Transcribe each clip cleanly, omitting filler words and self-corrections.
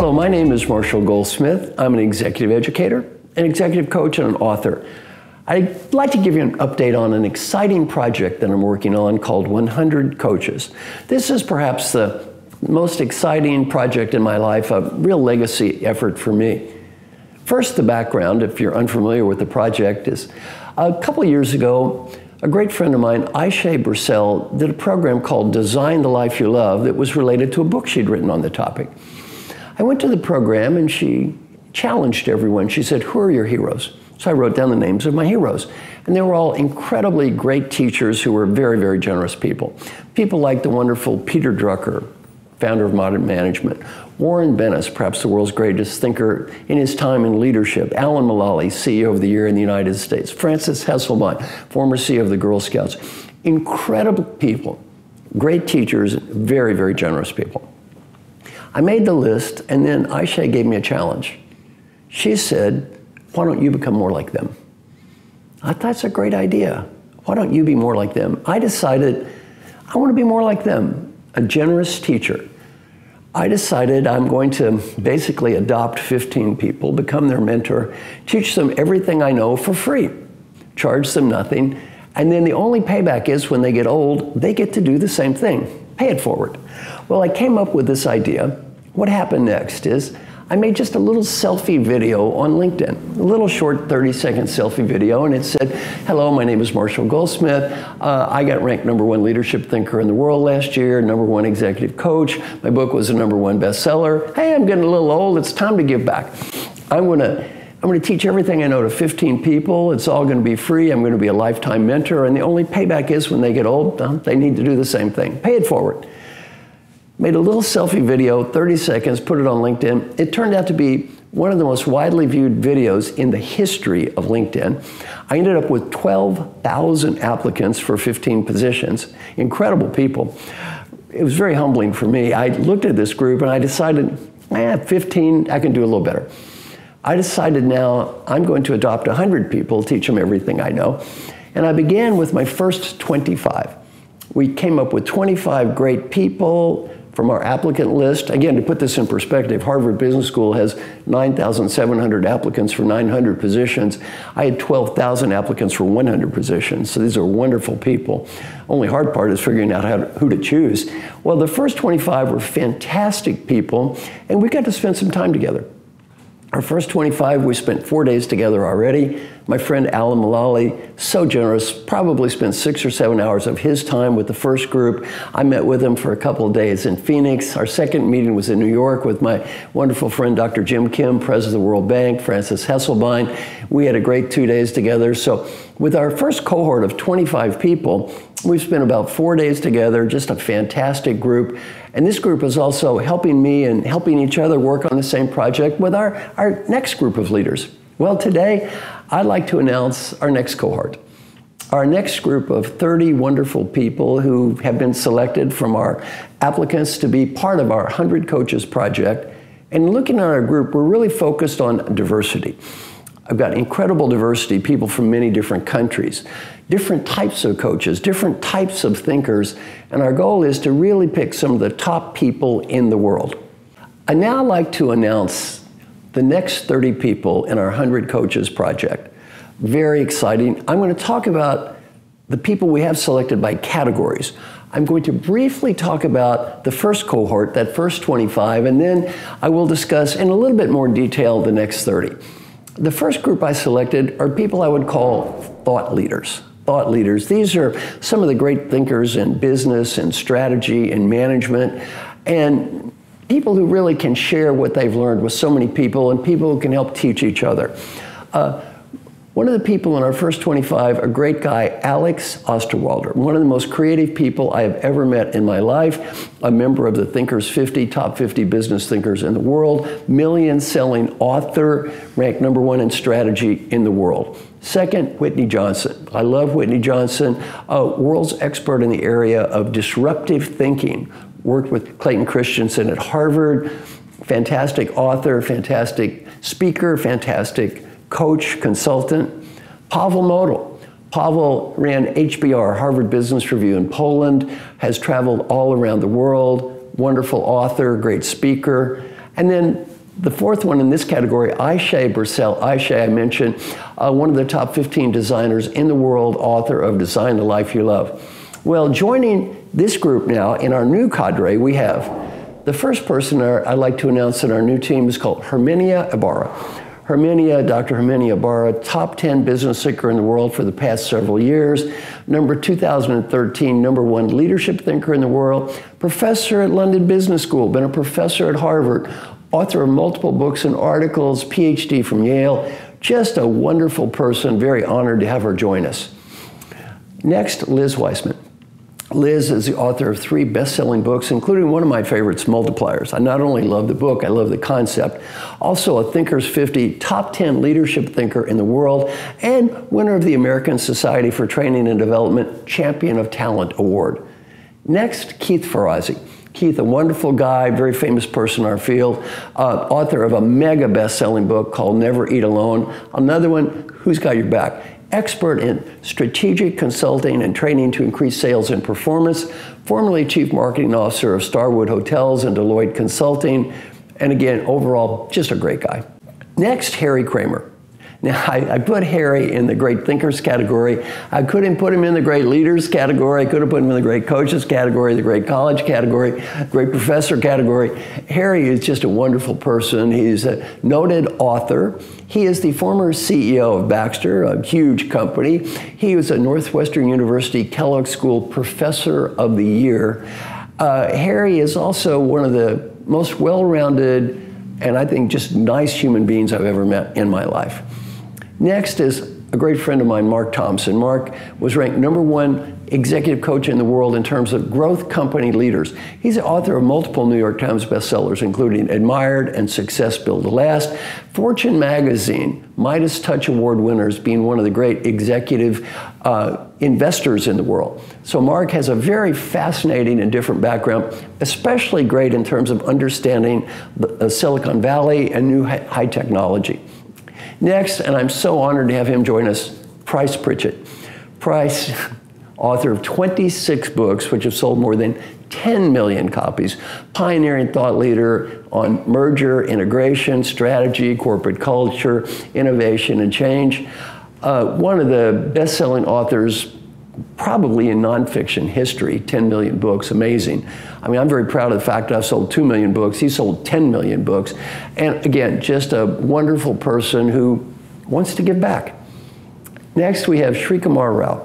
Hello, my name is Marshall Goldsmith. I'm an executive educator, an executive coach, and an author. I'd like to give you an update on an exciting project that I'm working on called 100 Coaches. This is perhaps the most exciting project in my life, a real legacy effort for me. First, the background, if you're unfamiliar with the project, is a couple of years ago, a great friend of mine, Ayse Birsel, did a program called Design the Life You Love that was related to a book she'd written on the topic. I went to the program and she challenged everyone. She said, "Who are your heroes?" So I wrote down the names of my heroes. And they were all incredibly great teachers who were very, very generous people. People like the wonderful Peter Drucker, founder of modern management. Warren Bennis, perhaps the world's greatest thinker in his time in leadership. Mulally, CEO of the Year in the United States. Frances Hesselbein, former CEO of the Girl Scouts. Incredible people, great teachers, very, very generous people. I made the list, and then Ayse gave me a challenge. She said, "Why don't you become more like them?" I thought that's a great idea. Why don't you be more like them? I decided I want to be more like them, a generous teacher. I decided I'm going to basically adopt 15 people, become their mentor, teach them everything I know for free, charge them nothing, and then the only payback is when they get old, they get to do the same thing, pay it forward. Well, I came up with this idea. What happened next is I made just a little selfie video on LinkedIn, a little short 30-second selfie video, and it said, "Hello, my name is Marshall Goldsmith. I got ranked #1 leadership thinker in the world last year, #1 executive coach. My book was a #1 bestseller. Hey, I'm getting a little old. It's time to give back. I'm going to teach everything I know to 15 people. It's all going to be free. I'm going to be a lifetime mentor, and the only payback is when they get old, they need to do the same thing. Pay it forward." Made a little selfie video, 30 seconds, put it on LinkedIn. It turned out to be one of the most widely viewed videos in the history of LinkedIn. I ended up with 12,000 applicants for 15 positions. Incredible people. It was very humbling for me. I looked at this group and I decided, 15, I can do a little better. I decided now I'm going to adopt 100 people, teach them everything I know. And I began with my first 25. We came up with 25 great people from our applicant list. Again, to put this in perspective, Harvard Business School has 9,700 applicants for 900 positions. I had 12,000 applicants for 100 positions, so these are wonderful people. Only hard part is figuring out who to choose. Well, the first 25 were fantastic people, and we got to spend some time together. Our first 25, we spent 4 days together already. My friend Mulally, so generous, probably spent 6 or 7 hours of his time with the first group. I met with him for a couple of days in Phoenix. Our second meeting was in New York with my wonderful friend, Dr. Jim Kim, president of the World Bank, Frances Hesselbein. We had a great 2 days together. So with our first cohort of 25 people, we've spent about 4 days together, just a fantastic group. And this group is also helping me and helping each other work on the same project with our next group of leaders. Well, today, I'd like to announce our next cohort. Our next group of 30 wonderful people who have been selected from our applicants to be part of our 100 Coaches project. And looking at our group, we're really focused on diversity. I've got incredible diversity, people from many different countries, different types of coaches, different types of thinkers, and our goal is to really pick some of the top people in the world. I'd now like to announce the next 30 people in our 100 Coaches project. Very exciting. I'm going to talk about the people we have selected by categories. I'm going to briefly talk about the first cohort, that first 25, and then I will discuss in a little bit more detail the next 30. The first group I selected are people I would call thought leaders. Thought leaders. These are some of the great thinkers in business and strategy and management, and people who really can share what they've learned with so many people, and people who can help teach each other. One of the people in our first 25, a great guy, Alex Osterwalder, one of the most creative people I have ever met in my life, a member of the Thinkers 50, top 50 business thinkers in the world, million-selling author, ranked #1 in strategy in the world. Second, Whitney Johnson. I love Whitney Johnson, a world's expert in the area of disruptive thinking, worked with Clayton Christensen at Harvard, fantastic author, fantastic speaker, fantastic coach, consultant. Pavel Model. Pavel ran HBR, Harvard Business Review in Poland, has traveled all around the world, wonderful author, great speaker. And then The fourth one in this category, Ayse Birsel. Ayse, I mentioned, one of the top 15 designers in the world, author of Design the Life You Love. Well, joining this group now in our new cadre, we have the first person I'd like to announce in our new team is called Herminia Ibarra. Dr. Herminia Ibarra, top 10 business thinker in the world for the past several years, number 2013, #1 leadership thinker in the world, professor at London Business School, been a professor at Harvard, author of multiple books and articles, PhD from Yale, just a wonderful person, very honored to have her join us. Next, Liz Weissman. Liz is the author of 3 best-selling books, including one of my favorites, Multipliers. I not only love the book, I love the concept. Also a Thinkers 50 top 10 leadership thinker in the world, and winner of the American Society for Training and Development Champion of Talent Award. Next, Keith Ferrazzi. Keith, a wonderful guy, very famous person in our field, author of a mega best-selling book called Never Eat Alone. Another one, Who's Got Your Back? Expert in strategic consulting and training to increase sales and performance, formerly Chief Marketing Officer of Starwood Hotels and Deloitte Consulting, and again, overall, just a great guy. Next, Harry Kramer. Now, I put Harry in the great thinkers category. I couldn't put him in the great leaders category. I could have put him in the great coaches category, the great college category, great professor category. Harry is just a wonderful person. He's a noted author. He is the former CEO of Baxter, a huge company. He was a Northwestern University Kellogg School Professor of the Year. Harry is also one of the most well-rounded and I think just nice human beings I've ever met in my life. Next is a great friend of mine, Mark Thompson. Mark was ranked #1 executive coach in the world in terms of growth company leaders. He's the author of multiple New York Times bestsellers, including Admired and Success Built to Last. Fortune magazine, Midas Touch Award winners, being one of the great executive investors in the world. So Mark has a very fascinating and different background, especially great in terms of understanding Silicon Valley and new high technology. Next, and I'm so honored to have him join us, Price Pritchett. Price, author of 26 books, which have sold more than 10 million copies, pioneering thought leader on merger, integration, strategy, corporate culture, innovation, and change. One of the best-selling authors probably in nonfiction history, 10 million books, amazing. I mean, I'm very proud of the fact that I've sold 2 million books. He sold 10 million books. And again, just a wonderful person who wants to give back. Next, we have Srikumar Rao.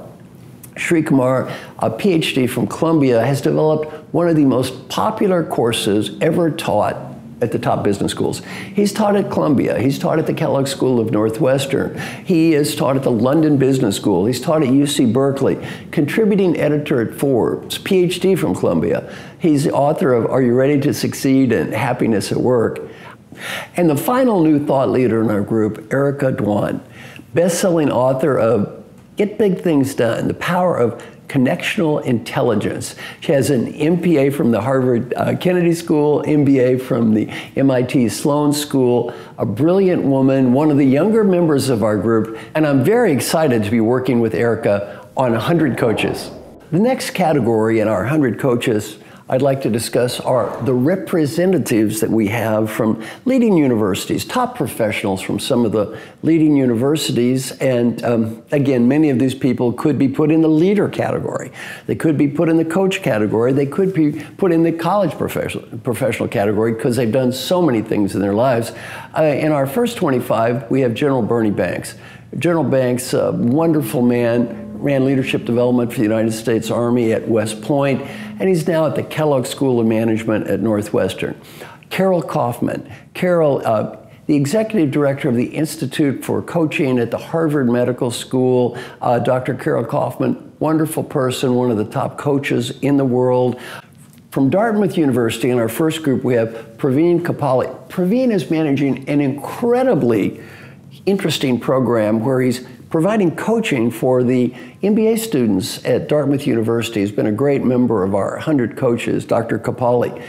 Srikumar, a PhD from Columbia, has developed one of the most popular courses ever taught at the top business schools. He's taught at Columbia. He's taught at the Kellogg School of Northwestern. He is taught at the London Business School. He's taught at UC Berkeley, contributing editor at Forbes, PhD from Columbia. He's the author of Are You Ready to Succeed and Happiness at Work. And the final new thought leader in our group, Erica Dwan, best-selling author of Get Big Things Done, The Power of Connectional Intelligence. She has an MPA from the Harvard Kennedy School, MBA from the MIT Sloan School, a brilliant woman, one of the younger members of our group, and I'm very excited to be working with Erica on 100 Coaches. The next category in our 100 Coaches I'd like to discuss are the representatives that we have from leading universities, top professionals from some of the leading universities. And again, many of these people could be put in the leader category. They could be put in the coach category. They could be put in the college professional category because they've done so many things in their lives. In our first 25, we have General Bernie Banks. General Banks, a wonderful man, ran leadership development for the United States Army at West Point, and he's now at the Kellogg School of Management at Northwestern. Carol Kaufman. Carol, the executive director of the Institute for Coaching at the Harvard Medical School. Dr. Carol Kaufman, wonderful person, one of the top coaches in the world. From Dartmouth University, in our first group, we have Praveen Kapali. Praveen is managing an incredibly interesting program where he's providing coaching for the MBA students at Dartmouth University. He's been a great member of our 100 Coaches, Dr. Kapali.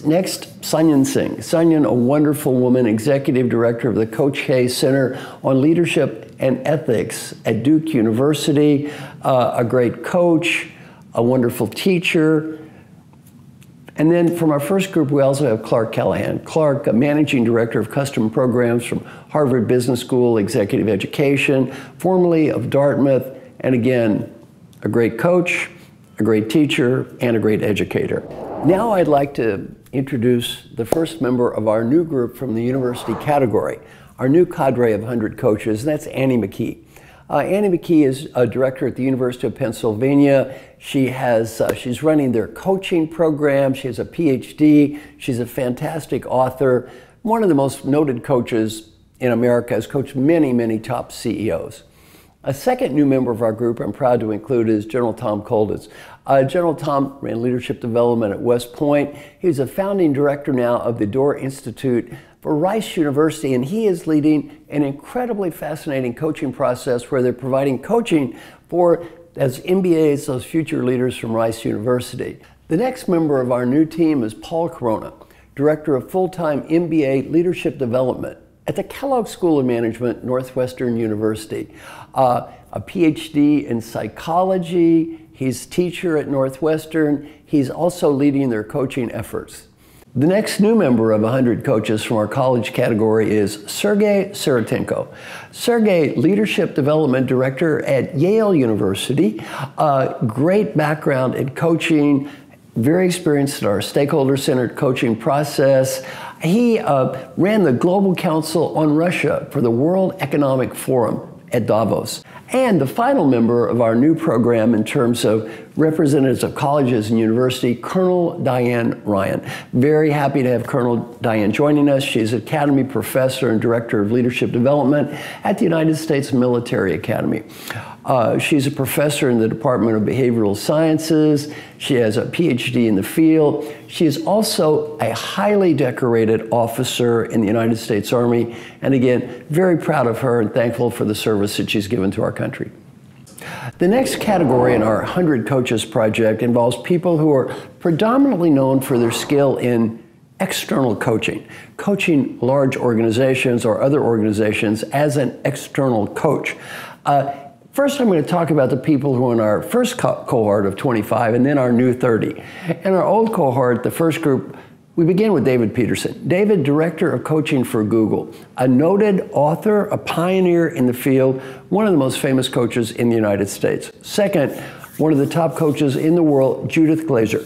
Next, Sunyan Singh. Sunyan, a wonderful woman, executive director of the Coach Hay Center on Leadership and Ethics at Duke University, a great coach, a wonderful teacher. And then from our first group, we also have Clark Callahan. Clark, a managing director of custom programs from Harvard Business School, executive education, formerly of Dartmouth, and again, a great coach, a great teacher, and a great educator. Now I'd like to introduce the first member of our new group from the university category, our new cadre of 100 coaches, and that's Annie McKee. Annie McKee is a director at the University of Pennsylvania. She's running their coaching program. She has a PhD. She's a fantastic author. One of the most noted coaches in America, has coached many, many top CEOs. A second new member of our group I'm proud to include is General Tom Kolditz. General Tom ran leadership development at West Point. He's a founding director now of the Door Institute for Rice University, and he is leading an incredibly fascinating coaching process where they're providing coaching for, as MBAs, those future leaders from Rice University. The next member of our new team is Paul Corona, Director of Full-Time MBA Leadership Development at the Kellogg School of Management, Northwestern University. A PhD in psychology. He's teacher at Northwestern. He's also leading their coaching efforts. The next new member of 100 coaches from our college category is Sergey Saratenko. Sergey, Leadership Development Director at Yale University. Great background in coaching, very experienced in our stakeholder-centered coaching process. He ran the Global Council on Russia for the World Economic Forum at Davos. And the final member of our new program in terms of representatives of colleges and university, Colonel Diane Ryan. Very happy to have Colonel Diane joining us. She's Academy Professor and Director of Leadership Development at the United States Military Academy. She's a professor in the Department of Behavioral Sciences. She has a PhD in the field. She is also a highly decorated officer in the United States Army. And again, very proud of her and thankful for the service that she's given to our country. The next category in our 100 Coaches project involves people who are predominantly known for their skill in external coaching, coaching large organizations or other organizations as an external coach. First, I'm going to talk about the people who are in our first cohort of 25 and then our new 30. In our old cohort, the first group, we begin with David Peterson. David, Director of Coaching for Google, a noted author, a pioneer in the field, one of the most famous coaches in the United States. Second, one of the top coaches in the world, Judith Glaser.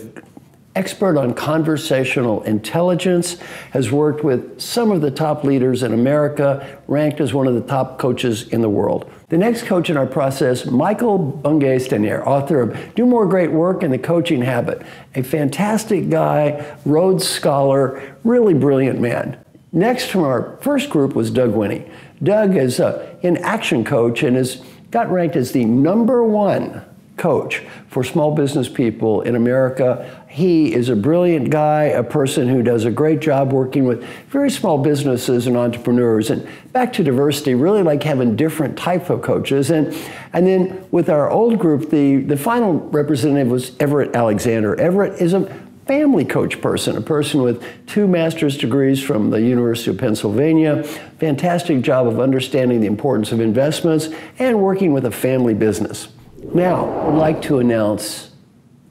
Expert on conversational intelligence, has worked with some of the top leaders in America, ranked as one of the top coaches in the world. The next coach in our process, Michael Bungay-Stanier, author of Do More Great Work and the Coaching Habit. A fantastic guy, Rhodes Scholar, really brilliant man. Next from our first group was Doug Winnie. Doug is an ActionCOACH and has got ranked as the #1 coach for small business people in America. He is a brilliant guy, a person who does a great job working with very small businesses and entrepreneurs. And back to diversity, really like having different type of coaches. And then with our old group, the final representative was Everett Alexander. Everett is a family coach person, a person with 2 master's degrees from the University of Pennsylvania, fantastic job of understanding the importance of investments and working with a family business. Now, I'd like to announce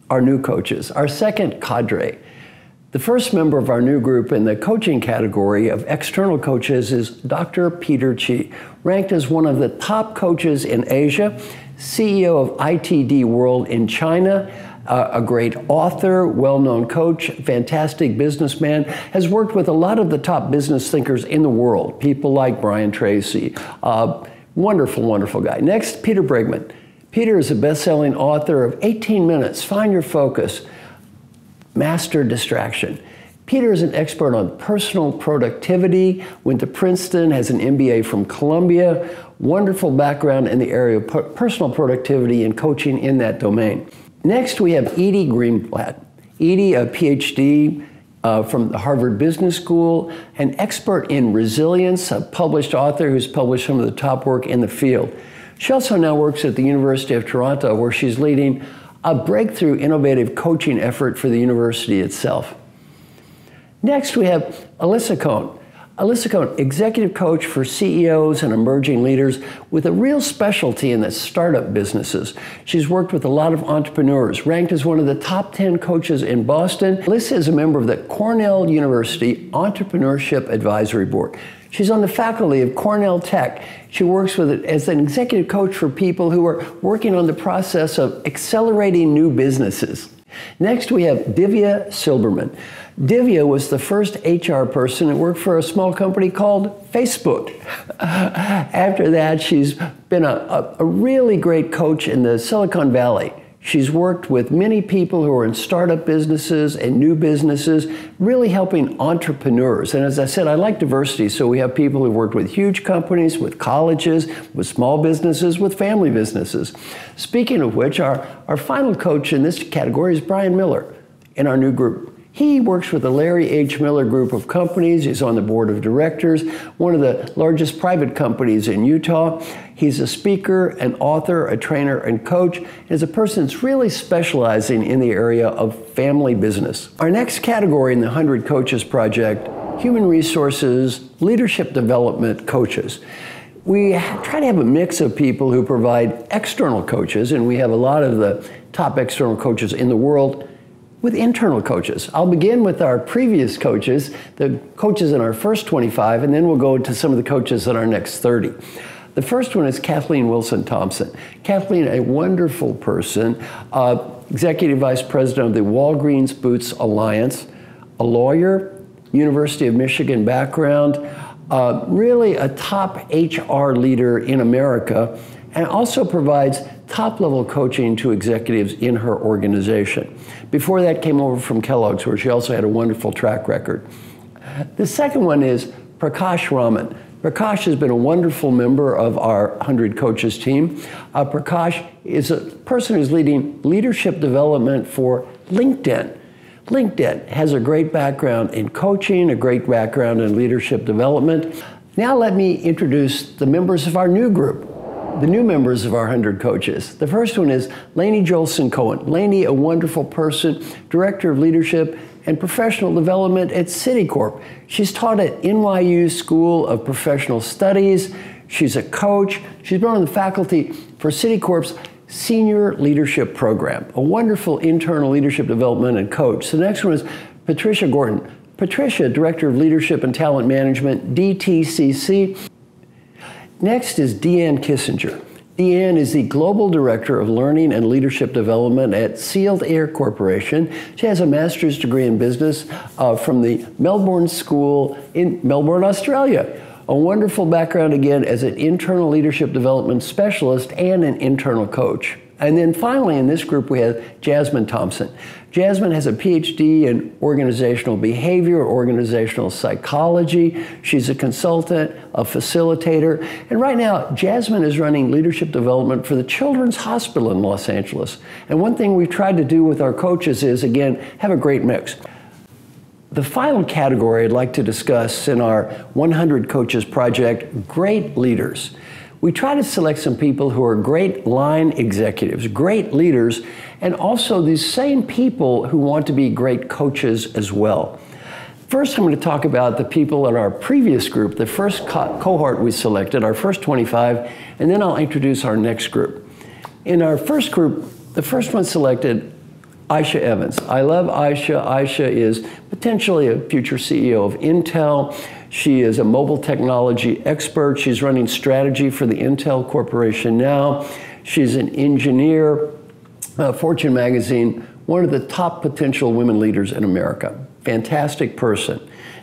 our new coaches, our second cadre. The first member of our new group in the coaching category of external coaches is Dr. Peter Chi, ranked as one of the top coaches in Asia, CEO of ITD World in China, a great author, well-known coach, fantastic businessman, has worked with a lot of the top business thinkers in the world, people like Brian Tracy. Wonderful, wonderful guy. Next, Peter Bregman. Peter is a best-selling author of 18 Minutes, Find Your Focus, Master Distraction. Peter is an expert on personal productivity, went to Princeton, has an MBA from Columbia, wonderful background in the area of personal productivity and coaching in that domain. Next, we have Edie Greenblatt. Edie, a PhD from the Harvard Business School, an expert in resilience, a published author who's published some of the top work in the field. She also now works at the University of Toronto, where she's leading a breakthrough innovative coaching effort for the university itself. Next, we have Alyssa Cohn. Ayse Birsel, executive coach for CEOs and emerging leaders with a real specialty in the startup businesses. She's worked with a lot of entrepreneurs, ranked as one of the top 10 coaches in Boston. Ayse is a member of the Cornell University Entrepreneurship Advisory Board. She's on the faculty of Cornell Tech. She works with it as an executive coach for people who are working on the process of accelerating new businesses. Next, we have Divya Silberman. Divya was the first HR person that worked for a small company called Facebook. After that, she's been a really great coach in the Silicon Valley. She's worked with many people who are in startup businesses and new businesses, really helping entrepreneurs. And as I said, I like diversity, so we have people who worked with huge companies, with colleges, with small businesses, with family businesses. Speaking of which, our final coach in this category is Brian Miller in our new group. He works with the Larry H. Miller Group of companies. He's on the board of directors, one of the largest private companies in Utah. He's a speaker, an author, a trainer, and coach, and is a person that's really specializing in the area of family business. Our next category in the 100 Coaches Project, human resources, leadership development coaches. We try to have a mix of people who provide external coaches, and we have a lot of the top external coaches in the world with internal coaches. I'll begin with our previous coaches, the coaches in our first 25, and then we'll go to some of the coaches in our next 30. The first one is Kathleen Wilson Thompson. Kathleen, a wonderful person, Executive Vice President of the Walgreens Boots Alliance, a lawyer, University of Michigan background, really a top HR leader in America, and also provides top-level coaching to executives in her organization. Before that, came over from Kellogg's, where she also had a wonderful track record. The second one is Prakash Raman. Prakash has been a wonderful member of our 100 Coaches team. Prakash is a person who's leading leadership development for LinkedIn. LinkedIn has a great background in coaching, a great background in leadership development. Now let me introduce the members of our new group. The new members of our 100 Coaches. The first one is Lainey Jolson-Cohen. Lainey, a wonderful person, Director of Leadership and Professional Development at Citicorp. She's taught at NYU School of Professional Studies. She's a coach. She's been on the faculty for Citicorp's Senior Leadership Program, a wonderful internal leadership development and coach. The next one is Patricia Gordon. Patricia, Director of Leadership and Talent Management, DTCC. Next is Deanne Kissinger. Deanne is the Global Director of Learning and Leadership Development at Sealed Air Corporation. She has a master's degree in business from the Melbourne School in Melbourne, Australia. A wonderful background, again, as an internal leadership development specialist and an internal coach. And then finally in this group we have Jasmine Thompson. Jasmine has a PhD in organizational behavior, organizational psychology. She's a consultant, a facilitator, and right now Jasmine is running leadership development for the Children's Hospital in Los Angeles. And one thing we've tried to do with our coaches is, again, have a great mix. The final category I'd like to discuss in our 100 Coaches Project, great leaders. We try to select some people who are great line executives, great leaders, and also these same people who want to be great coaches as well. First, I'm going to talk about the people in our previous group, the first cohort we selected, our first 25, and then I'll introduce our next group. In our first group, the first one selected, Ayse Evans. I love Ayse. Ayse is potentially a future CEO of Intel. She is a mobile technology expert. She's running strategy for the Intel Corporation now. She's an engineer, Fortune magazine, one of the top potential women leaders in America. Fantastic person.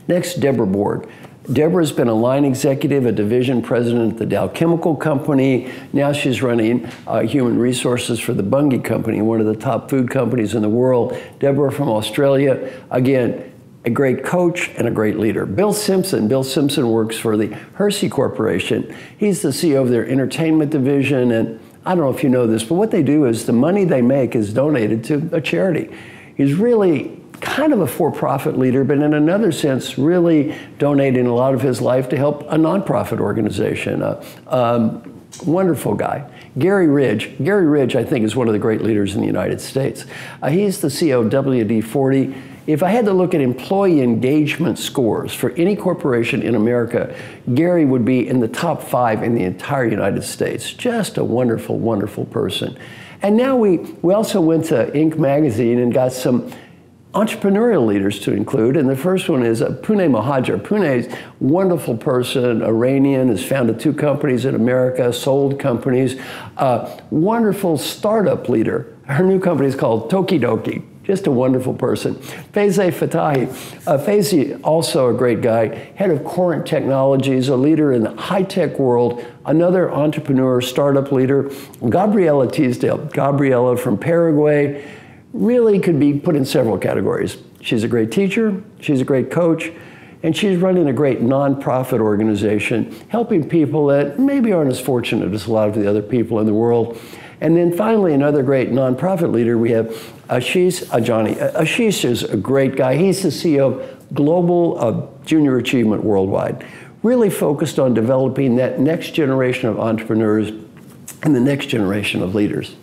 Next, Deborah Borg. Deborah's been a line executive, a division president at the Dow Chemical Company. Now she's running human resources for the Bunge Company, one of the top food companies in the world. Deborah from Australia, again, a great coach and a great leader. Bill Simpson. Bill Simpson works for the Hersey Corporation. He's the CEO of their entertainment division, and I don't know if you know this, but what they do is the money they make is donated to a charity. He's really kind of a for-profit leader, but in another sense, really donating a lot of his life to help a nonprofit organization. Wonderful guy. Gary Ridge. Gary Ridge, I think, is one of the great leaders in the United States. He's the CEO of WD-40. If I had to look at employee engagement scores for any corporation in America, Gary would be in the top 5 in the entire United States. Just a wonderful, wonderful person. And now we also went to Inc. magazine and got some entrepreneurial leaders to include, and the first one is Pune Mohajer. Pune's a wonderful person, Iranian, has founded 2 companies in America, sold companies, wonderful startup leader. Her new company is called Tokidoki. Just a wonderful person. Faize Fatahi. Faize, also a great guy, head of Cohort Technologies, a leader in the high-tech world, another entrepreneur, startup leader. Gabriela Teasdale. Gabriela from Paraguay, really could be put in several categories. She's a great teacher, she's a great coach, and she's running a great nonprofit organization, helping people that maybe aren't as fortunate as a lot of the other people in the world. And then finally, another great nonprofit leader, we have Ashish Ajani. Ashish is a great guy. He's the CEO of Global Junior Achievement Worldwide, really focused on developing that next generation of entrepreneurs and the next generation of leaders.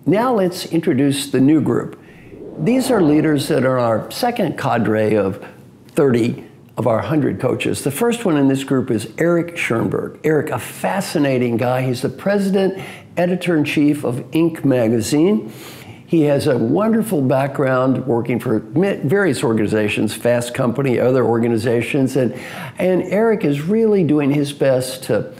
Now let's introduce the new group. These are leaders that are our second cadre of 30 of our 100 coaches. The first one in this group is Eric Schoenberg. Eric, a fascinating guy. He's the president, editor-in-chief of Inc. magazine. He has a wonderful background working for various organizations, Fast Company, other organizations, and Eric is really doing his best to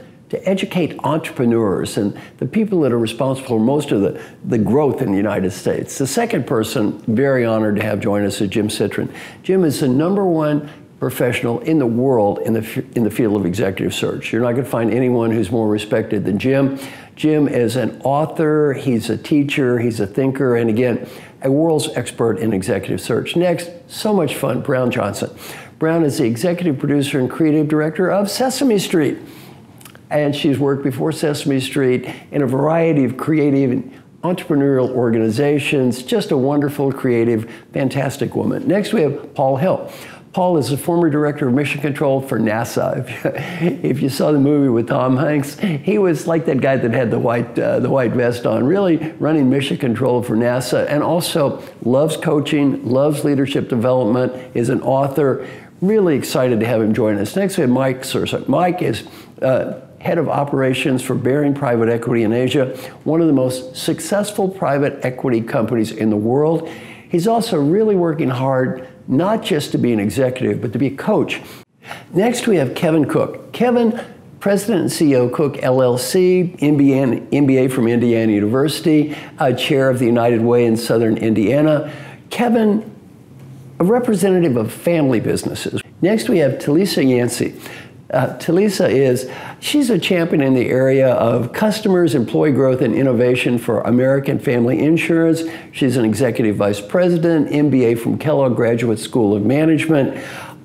educate entrepreneurs and the people that are responsible for most of the growth in the United States. The second person, very honored to have join us, is Jim Citron. Jim is the #1 professional in the world in the field of executive search. You're not going to find anyone who's more respected than Jim. Jim is an author, he's a teacher, he's a thinker, and again, a world's expert in executive search. Next, so much fun, Brown Johnson. Brown is the executive producer and creative director of Sesame Street. And she's worked before Sesame Street in a variety of creative and entrepreneurial organizations. Just a wonderful, creative, fantastic woman. Next, we have Paul Hill. Paul is the former director of mission control for NASA. If you saw the movie with Tom Hanks, he was like that guy that had the white vest on, really running mission control for NASA, and also loves coaching, loves leadership development, is an author. Really excited to have him join us. Next, we have Mike Sursa. Mike is head of operations for Baring Private Equity in Asia, one of the most successful private equity companies in the world. He's also really working hard, not just to be an executive, but to be a coach. Next, we have Kevin Cook. Kevin, president and CEO of Cook LLC, MBA from Indiana University, chair of the United Way in Southern Indiana. Kevin, a representative of family businesses. Next, we have Talisa Yancey. Talisa she's a champion in the area of customers, employee growth, and innovation for American Family Insurance. She's an executive vice president, MBA from Kellogg Graduate School of Management.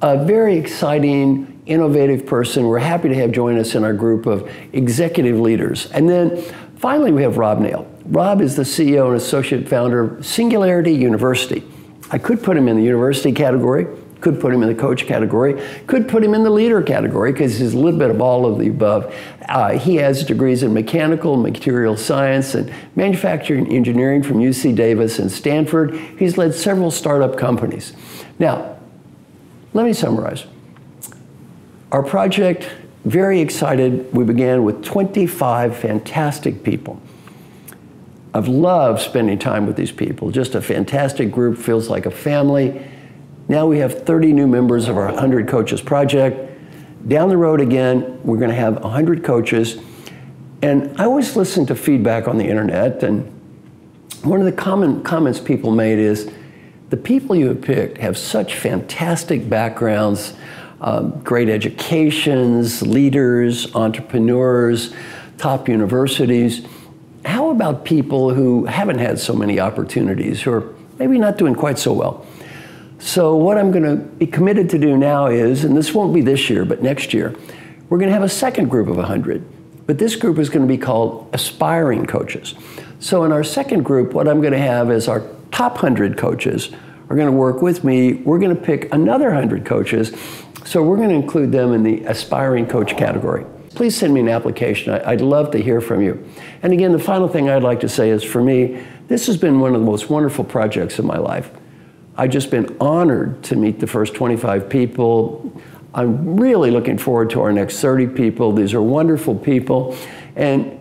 A very exciting, innovative person. We're happy to have join us in our group of executive leaders. And then finally, we have Rob Nail. Rob is the CEO and associate founder of Singularity University. I could put him in the university category, could put him in the coach category, could put him in the leader category, because he's a little bit of all of the above. He has degrees in mechanical, material science, and manufacturing engineering from UC Davis and Stanford. He's led several startup companies. Now, let me summarize. Our project, very excited. We began with 25 fantastic people. I've loved spending time with these people. Just a fantastic group, feels like a family. Now we have 30 new members of our 100 Coaches project. Down the road again, we're going to have 100 coaches. And I always listen to feedback on the internet, and one of the common comments people made is, the people you have picked have such fantastic backgrounds, great educations, leaders, entrepreneurs, top universities. How about people who haven't had so many opportunities, who are maybe not doing quite so well? So what I'm going to be committed to do now is, and this won't be this year, but next year, we're going to have a second group of 100. But this group is going to be called Aspiring Coaches. So in our second group, what I'm going to have is our top 100 coaches are going to work with me. We're going to pick another 100 coaches. So we're going to include them in the Aspiring Coach category. Please send me an application. I'd love to hear from you. And again, the final thing I'd like to say is, for me, this has been one of the most wonderful projects of my life. I've just been honored to meet the first 25 people. I'm really looking forward to our next 30 people. These are wonderful people. And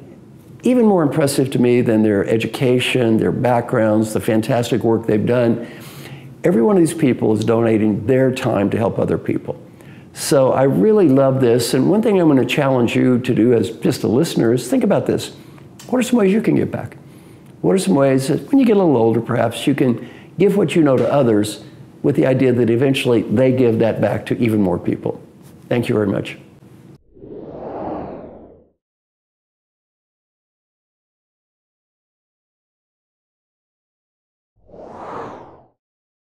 even more impressive to me than their education, their backgrounds, the fantastic work they've done, every one of these people is donating their time to help other people. So I really love this. And one thing I'm going to challenge you to do as just a listener is think about this. What are some ways you can give back? What are some ways that when you get a little older, perhaps you can give what you know to others with the idea that eventually they give that back to even more people? Thank you very much.